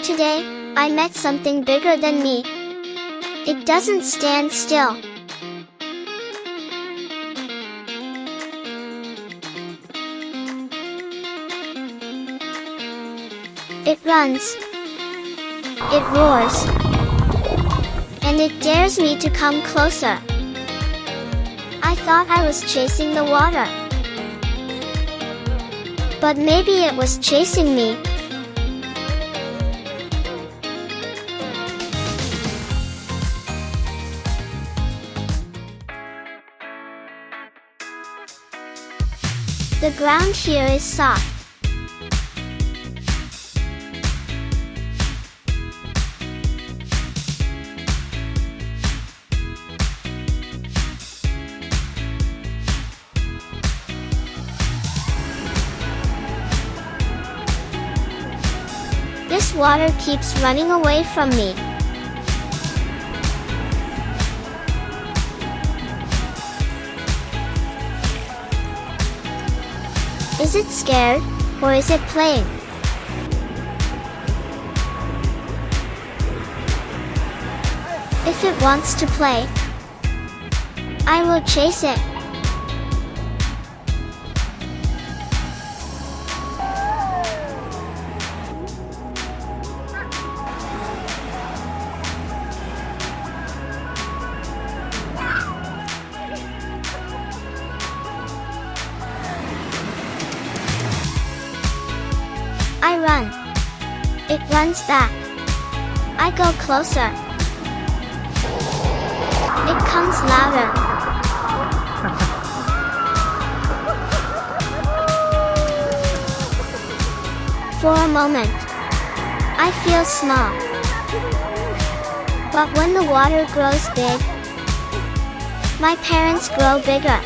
today, I met something bigger than me. It doesn't stand still. It runs. It roars. And it dares me to come closer. I thought I was chasing the water. But maybe it was chasing me. The ground here is soft. This water keeps running away from me. Is it scared, or is it playing? If it wants to play, I will chase it. I run. It runs back. I go closer. It comes louder. For a moment, I feel small. But when the water grows big, my parents grow bigger.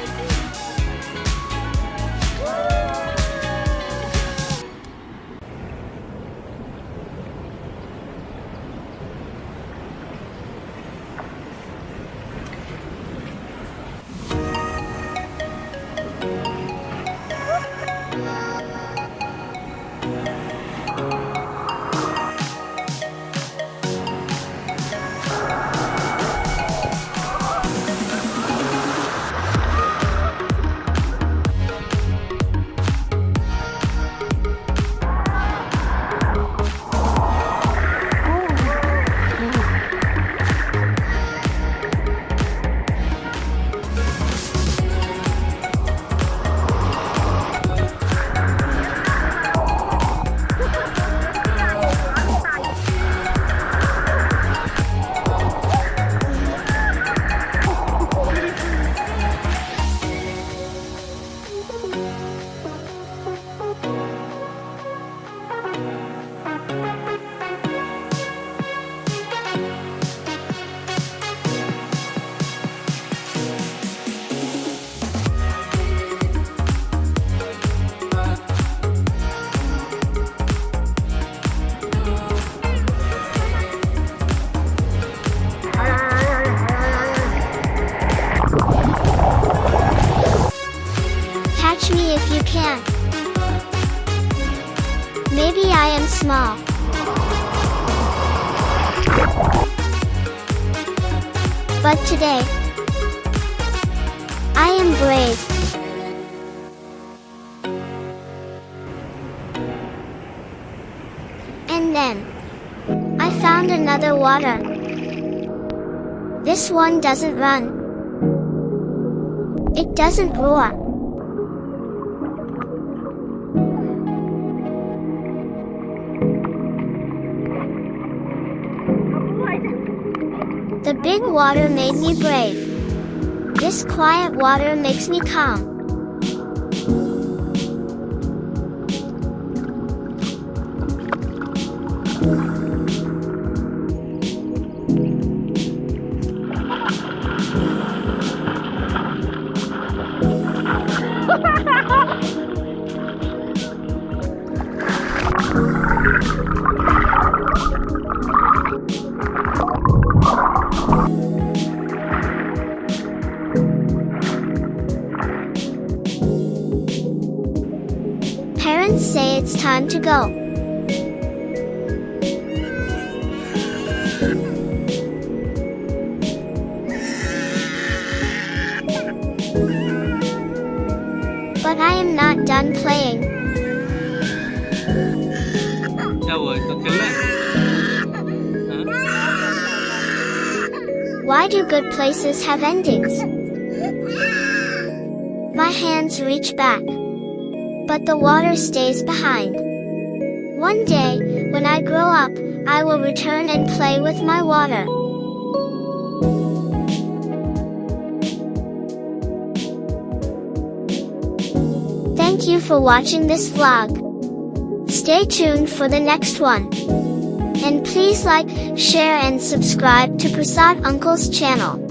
Catch me if you can. Maybe I am small. But today, I am brave. And then, I found another water. This one doesn't run. It doesn't roar. The big water made me brave. This quiet water makes me calm. Parents say it's time to go. playing. Why do good places have endings? My hands reach back, but the water stays behind. One day, when I grow up, I will return and play with my water. Thank you for watching this vlog. Stay tuned for the next one. And please like, share and subscribe to Prasad Uncle's channel.